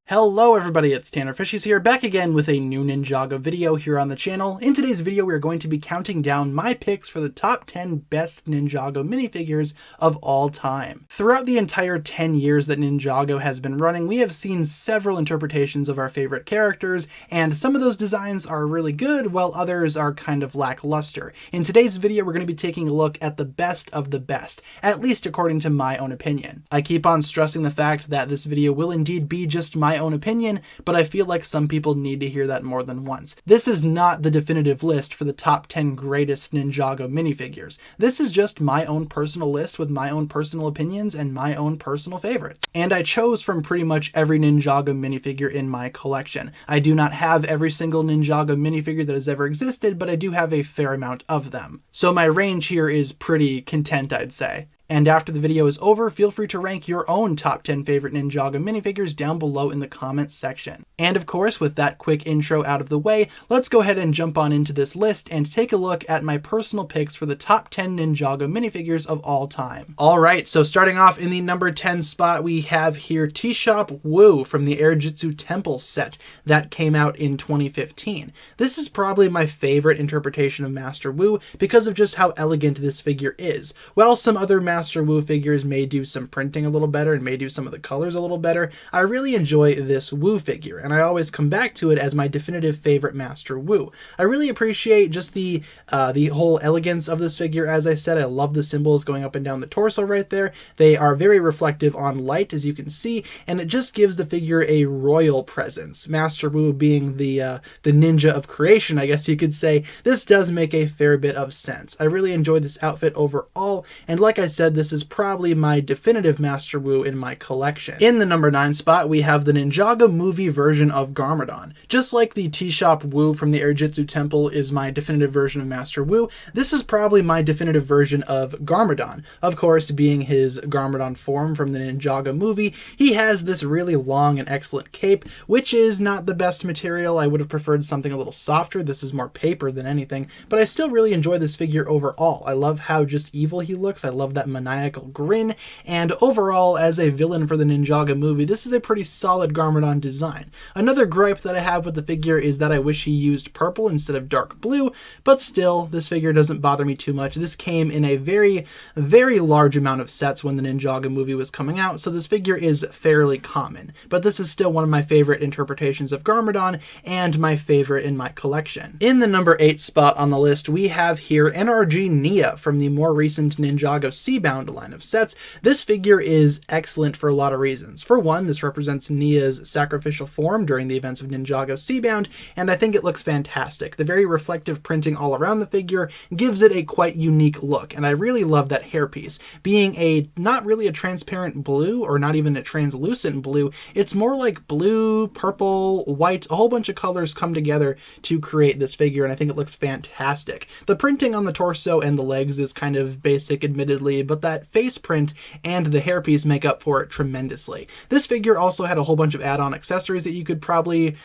Hello everybody, it's TannerFishies here, back again with a new Ninjago video here on the channel. In today's video, we are going to be counting down my picks for the top 10 best Ninjago minifigures of all time. Throughout the entire 10 years that Ninjago has been running, we have seen several interpretations of our favorite characters, and some of those designs are really good, while others are kind of lackluster. In today's video, we're going to be taking a look at the best of the best, at least according to my own opinion. I keep on stressing the fact that this video will indeed be just my own opinion, but I feel like some people need to hear that more than once. This is not the definitive list for the top 10 greatest Ninjago minifigures. This is just my own personal list with my own personal opinions and my own personal favorites. And I chose from pretty much every Ninjago minifigure in my collection. I do not have every single Ninjago minifigure that has ever existed, but I do have a fair amount of them. So my range here is pretty content, I'd say. And after the video is over, feel free to rank your own top 10 favorite Ninjago minifigures down below in the comments section. And of course, with that quick intro out of the way, let's go ahead and jump on into this list and take a look at my personal picks for the top 10 Ninjago minifigures of all time. Alright, so starting off in the number 10 spot, we have here T-Shop Wu from the Nrgnia Temple set that came out in 2015. This is probably my favorite interpretation of Master Wu because of just how elegant this figure is. While some other Master Wu figures may do some printing a little better and may do some of the colors a little better, I really enjoy this Wu figure, and I always come back to it as my definitive favorite Master Wu. I really appreciate just the whole elegance of this figure. As I said, I love the symbols going up and down the torso right there. They are very reflective on light, as you can see, and it just gives the figure a royal presence. Master Wu being the ninja of creation, I guess you could say. This does make a fair bit of sense. I really enjoyed this outfit overall, and like I said, this is probably my definitive Master Wu in my collection. In the number 9 spot, we have the Ninjago movie version of Garmadon. Just like the T-Shop Wu from the Nrgnia Temple is my definitive version of Master Wu, this is probably my definitive version of Garmadon. Of course, being his Garmadon form from the Ninjago movie, he has this really long and excellent cape, which is not the best material. I would have preferred something a little softer. This is more paper than anything, but I still really enjoy this figure overall. I love how just evil he looks. I love that maniacal grin, and overall, as a villain for the Ninjago movie, this is a pretty solid Garmadon design. Another gripe that I have with the figure is that I wish he used purple instead of dark blue, but still, this figure doesn't bother me too much. This came in a very, very large amount of sets when the Ninjago movie was coming out, so this figure is fairly common, but this is still one of my favorite interpretations of Garmadon, and my favorite in my collection. In the number 8 spot on the list, we have here Nrgnia from the more recent Ninjago Seabound line of sets. This figure is excellent for a lot of reasons. For one, this represents Nia's sacrificial form during the events of Ninjago Seabound, and I think it looks fantastic. The very reflective printing all around the figure gives it a quite unique look, and I really love that hairpiece. Being not really a transparent blue, or not even a translucent blue, it's more like blue, purple, white, a whole bunch of colors come together to create this figure, and I think it looks fantastic. The printing on the torso and the legs is kind of basic, admittedly, but that face print and the hairpiece make up for it tremendously. This figure also had a whole bunch of add-on accessories that you could probably,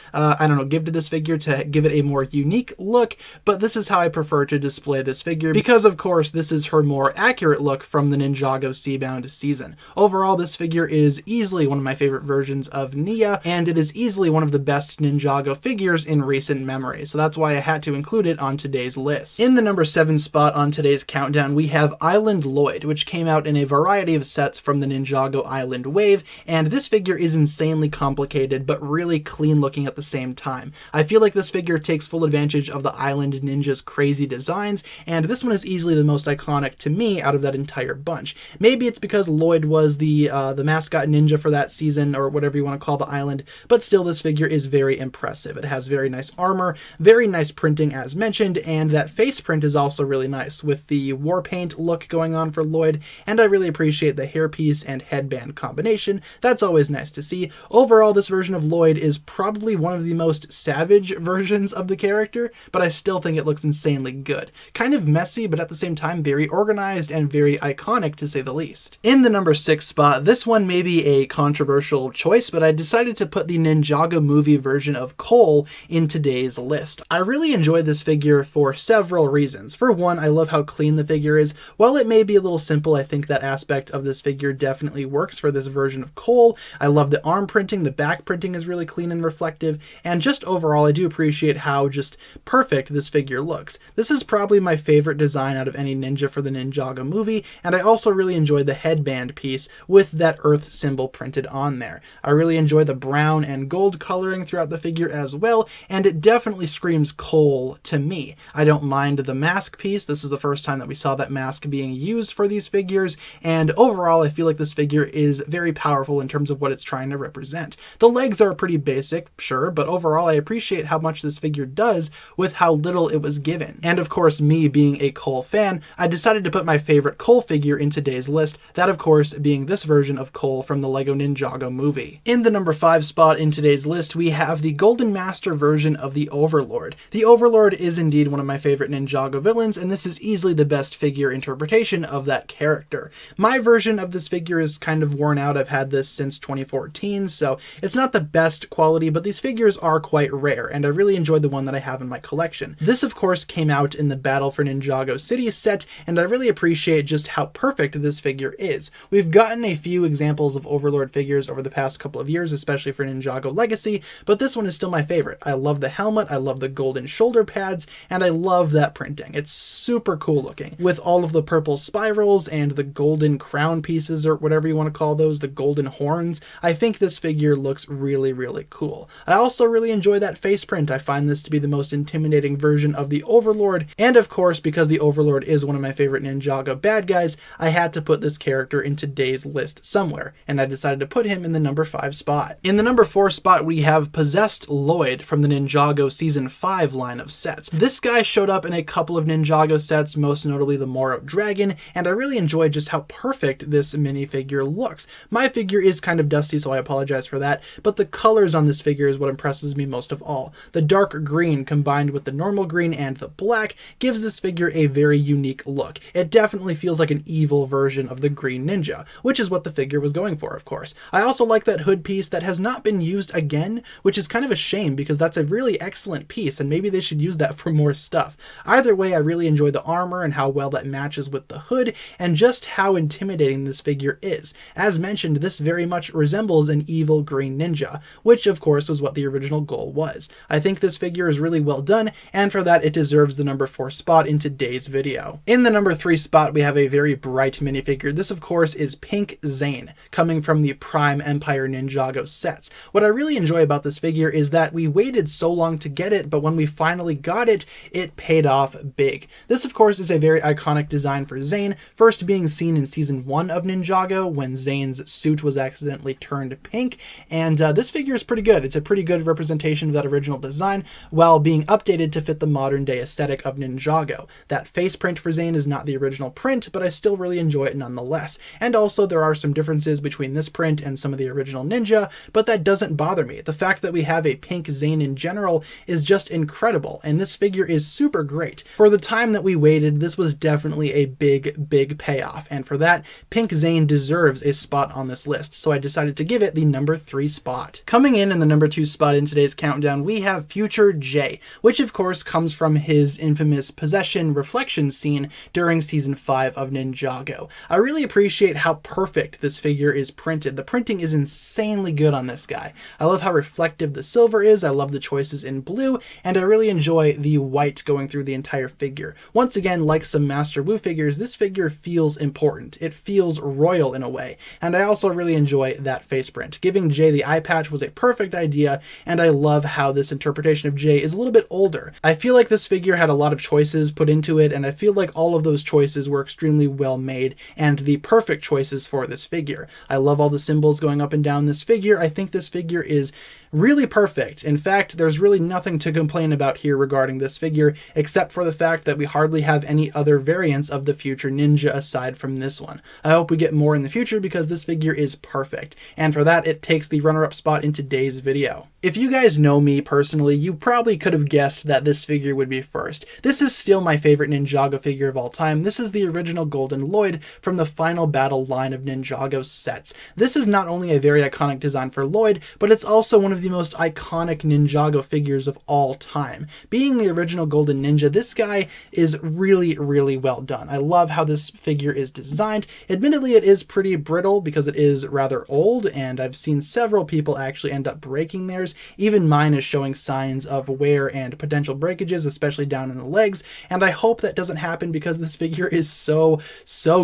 give to this figure to give it a more unique look, but this is how I prefer to display this figure because, of course, this is her more accurate look from the Ninjago Seabound season. Overall, this figure is easily one of my favorite versions of Nia, and it is easily one of the best Ninjago figures in recent memory, so that's why I had to include it on today's list. In the number 7 spot on today's countdown, we have Island Lloyd, which came out in a variety of sets from the Ninjago Island wave, and this figure is insanely complicated but really clean looking at the same time. I feel like this figure takes full advantage of the Island Ninja's crazy designs, and this one is easily the most iconic to me out of that entire bunch. Maybe it's because Lloyd was the mascot ninja for that season, or whatever you want to call the island, but still this figure is very impressive. It has very nice armor, very nice printing as mentioned, and that face print is also really nice with the war paint look going on for Lloyd, and I really appreciate the hairpiece and headband combination. That's always nice to see. Overall, this version of Lloyd is probably one of the most savage versions of the character, but I still think it looks insanely good. Kind of messy, but at the same time very organized and very iconic to say the least. In the number 6 spot, this one may be a controversial choice, but I decided to put the Ninjago movie version of Cole in today's list. I really enjoyed this figure for several reasons. For one, I love how clean the figure is. While it may be a little simple. I think that aspect of this figure definitely works for this version of Cole. I love the arm printing, the back printing is really clean and reflective, and just overall I do appreciate how just perfect this figure looks. This is probably my favorite design out of any ninja for the Ninjago movie, and I also really enjoy the headband piece with that earth symbol printed on there. I really enjoy the brown and gold coloring throughout the figure as well, and it definitely screams Cole to me. I don't mind the mask piece. This is the first time that we saw that mask being used for these figures, and overall I feel like this figure is very powerful in terms of what it's trying to represent. The legs are pretty basic, sure, but overall I appreciate how much this figure does with how little it was given. And of course, me being a Cole fan, I decided to put my favorite Cole figure in today's list, that of course being this version of Cole from the LEGO Ninjago movie. In the number 5 spot in today's list, we have the Golden Master version of the Overlord. The Overlord is indeed one of my favorite Ninjago villains, and this is easily the best figure interpretation of that character. My version of this figure is kind of worn out. I've had this since 2014, so it's not the best quality, but these figures are quite rare, and I really enjoyed the one that I have in my collection. This, of course, came out in the Battle for Ninjago City set, and I really appreciate just how perfect this figure is. We've gotten a few examples of Overlord figures over the past couple of years, especially for Ninjago Legacy, but this one is still my favorite. I love the helmet, I love the golden shoulder pads, and I love that printing. It's super cool looking, with all of the purple spirals and the golden crown pieces, or whatever you want to call those, the golden horns. I think this figure looks really, really cool. I also really enjoy that face print. I find this to be the most intimidating version of the Overlord, and of course, because the Overlord is one of my favorite Ninjago bad guys, I had to put this character in today's list somewhere, and I decided to put him in the number 5 spot. In the number 4 spot, we have Possessed Lloyd from the Ninjago Season 5 line of sets. This guy showed up in a couple of Ninjago sets, most notably the Moro Dragon, and I really enjoyed just how perfect this minifigure looks. My figure is kind of dusty, so I apologize for that, but the colors on this figure is what impresses me most of all. The dark green combined with the normal green and the black gives this figure a very unique look. It definitely feels like an evil version of the Green Ninja, which is what the figure was going for, of course. I also like that hood piece that has not been used again, which is kind of a shame because that's a really excellent piece and maybe they should use that for more stuff. Either way, I really enjoy the armor and how well that matches with the hood and just how intimidating this figure is. As mentioned, this very much resembles an evil Green Ninja, which of course was what the original goal was. I think this figure is really well done, and for that it deserves the number 4 spot in today's video. In the number 3 spot, we have a very bright minifigure. This of course is Pink Zayn, coming from the Prime Empire Ninjago sets. What I really enjoy about this figure is that we waited so long to get it, but when we finally got it, it paid off big. This of course is a very iconic design for Zayn, first being seen in Season 1 of Ninjago when Zayn's suit was accidentally turned pink, and this figure is pretty good. It's a pretty good representation of that original design while being updated to fit the modern day aesthetic of Ninjago. That face print for Zayn is not the original print, but I still really enjoy it nonetheless. And also there are some differences between this print and some of the original Ninja, but that doesn't bother me. The fact that we have a pink Zayn in general is just incredible, and this figure is super great. For the time that we waited, this was definitely a big payoff, and for that, Pink Zayn deserves a spot on this list, so I decided to give it the number 3 spot. Coming in the number 2 spot in today's countdown, we have Future Jay, which of course comes from his infamous possession reflection scene during Season 5 of Ninjago. I really appreciate how perfect this figure is printed. The printing is insanely good on this guy. I love how reflective the silver is, I love the choices in blue, and I really enjoy the white going through the entire figure. Once again, like some Master Wu figures, this figure feels important. It feels royal in a way, and I also really enjoy that face print. Giving Jay the eye patch was a perfect idea, and I love how this interpretation of Jay is a little bit older. I feel like this figure had a lot of choices put into it, and I feel like all of those choices were extremely well made and the perfect choices for this figure. I love all the symbols going up and down this figure. I think this figure is really perfect. In fact, there's really nothing to complain about here regarding this figure, except for the fact that we hardly have any other variants of the Future Ninja aside from this one. I hope we get more in the future because this figure is perfect, and for that it takes the runner-up spot in today's video. If you guys know me personally, you probably could have guessed that this figure would be first. This is still my favorite Ninjago figure of all time. This is the original Golden Lloyd from the Final Battle line of Ninjago sets. This is not only a very iconic design for Lloyd, but it's also one of the most iconic Ninjago figures of all time. Being the original Golden Ninja, this guy is really, really well done. I love how this figure is designed. Admittedly, it is pretty brittle because it is rather old, and I've seen several people actually end up breaking theirs. Even mine is showing signs of wear and potential breakages, especially down in the legs, and I hope that doesn't happen because this figure is so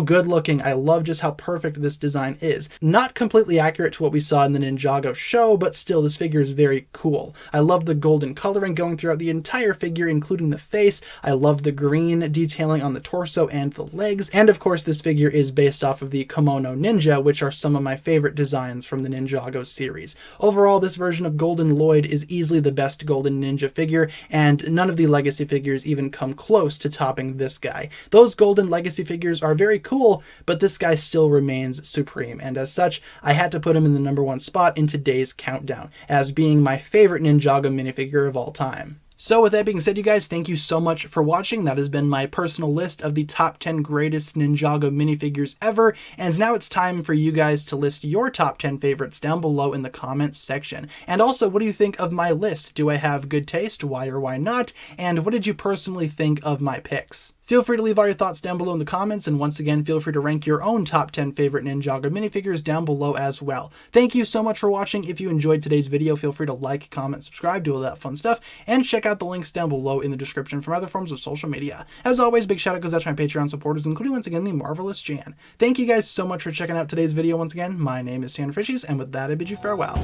good looking. I love just how perfect this design is. Not completely accurate to what we saw in the Ninjago show, but still, this figure is very cool. I love the golden coloring going throughout the entire figure, including the face. I love the green detailing on the torso and the legs, and of course this figure is based off of the Kimono Ninja, which are some of my favorite designs from the Ninjago series. Overall, this version of Golden Lloyd is easily the best Golden Ninja figure, and none of the Legacy figures even come close to topping this guy. Those Golden Legacy figures are very cool, but this guy still remains supreme, and as such, I had to put him in the #1 spot in today's countdown, as being my favorite Ninjago minifigure of all time. So with that being said, you guys, thank you so much for watching. That has been my personal list of the top 10 greatest Ninjago minifigures ever, and now it's time for you guys to list your top 10 favorites down below in the comments section. And also, what do you think of my list? Do I have good taste? Why or why not? And what did you personally think of my picks? Feel free to leave all your thoughts down below in the comments, and once again, feel free to rank your own top 10 favorite Ninjago minifigures down below as well. Thank you so much for watching. If you enjoyed today's video, feel free to like, comment, subscribe, do all that fun stuff, and check out the links down below in the description from other forms of social media. As always, big shout out goes out to my Patreon supporters, including once again the marvelous Jan. Thank you guys so much for checking out today's video once again. My name is TannerFishies, and with that, I bid you farewell.